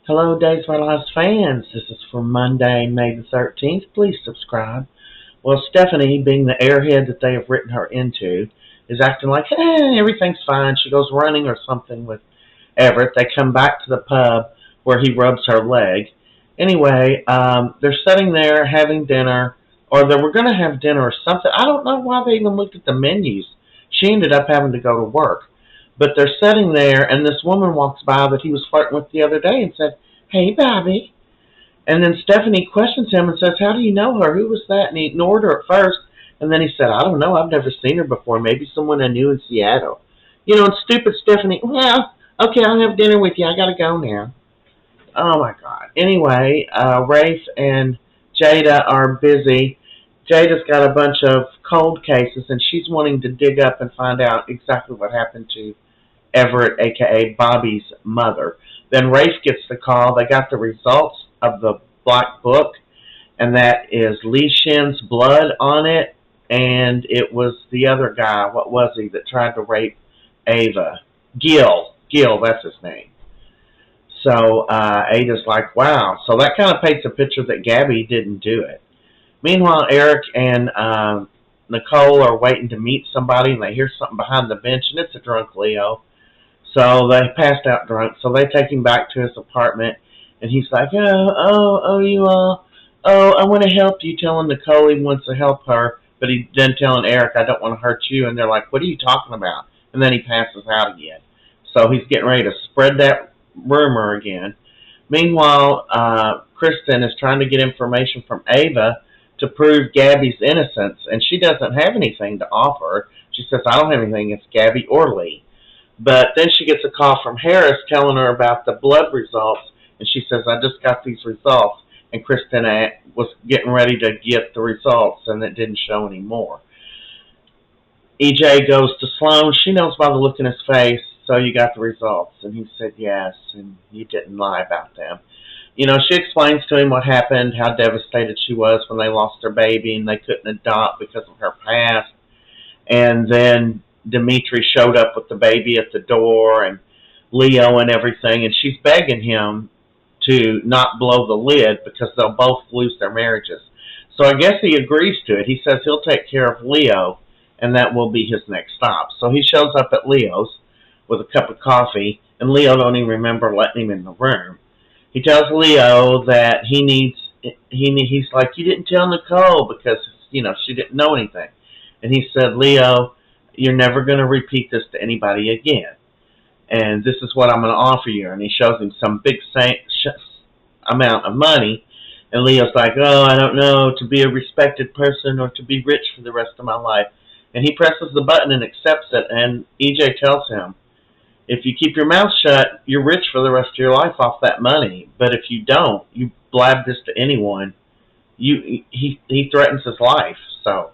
Hello, Days of Our Lives fans. This is for Monday, May the 13th. Please subscribe. Well, Stephanie, being the airhead that they have written her into, is acting like, hey, everything's fine. She goes running or something with Everett. They come back to the pub where he rubs her leg. Anyway, they're sitting there having dinner, or they were going to have dinner or something. I don't know why they even looked at the menus. She ended up having to go to work. But they're sitting there, and this woman walks by that he was flirting with the other day and said, hey, Bobby. And then Stephanie questions him and says, how do you know her? Who was that? And he ignored her at first. And then he said, I don't know. I've never seen her before. Maybe someone I knew in Seattle. And stupid Stephanie, well, okay, I'll have dinner with you. I got to go now. Oh, my God. Anyway, Rafe and Jada are busy. Jada's got a bunch of cold cases, and she's wanting to dig up and find out exactly what happened to Everett, a.k.a. Bobby's mother. Then Rafe gets the call. They got the results of the black book, and that is Lee Shin's blood on it, and it was the other guy, what was he, that tried to rape Ava? Gil, that's his name. So Ada's like, wow. So that kind of paints a picture that Gabby didn't do it. Meanwhile, Eric and Nicole are waiting to meet somebody, and they hear something behind the bench, and it's a drunk Leo. So they passed out drunk. So they take him back to his apartment, and he's like, you all, I want to help you, telling Nicole he wants to help her, but he then telling Eric, I don't want to hurt you. And they're like, what are you talking about? And then he passes out again. So he's getting ready to spread that rumor again. Meanwhile, Kristin is trying to get information from Ava to prove Gabby's innocence, and she doesn't have anything to offer. She says, I don't have anything against Gabby or Lee. But then she gets a call from Harris telling her about the blood results, and she says, I just got these results. And Kristin was getting ready to get the results, and it didn't show any more. EJ goes to Sloan. She knows by the look in his face, so you got the results. And he said, yes, and you didn't lie about them. She explains to him what happened, how devastated she was when they lost their baby and they couldn't adopt because of her past. And then Dimitri showed up with the baby at the door, and Leo and everything, and she's begging him to not blow the lid because they'll both lose their marriages. So I guess he agrees to it. He says he'll take care of Leo, and that will be his next stop. So he shows up at Leo's with a cup of coffee, and Leo don't even remember letting him in the room. He tells Leo that he's like, you didn't tell Nicole because, she didn't know anything. And he said, Leo, you're never going to repeat this to anybody again. And this is what I'm going to offer you. And he shows him some big amount of money. And Leo's like, oh, I don't know, to be a respected person or to be rich for the rest of my life. And he presses the button and accepts it. And EJ tells him, if you keep your mouth shut, you're rich for the rest of your life off that money. But if you don't, you blab this to anyone, he threatens his life. So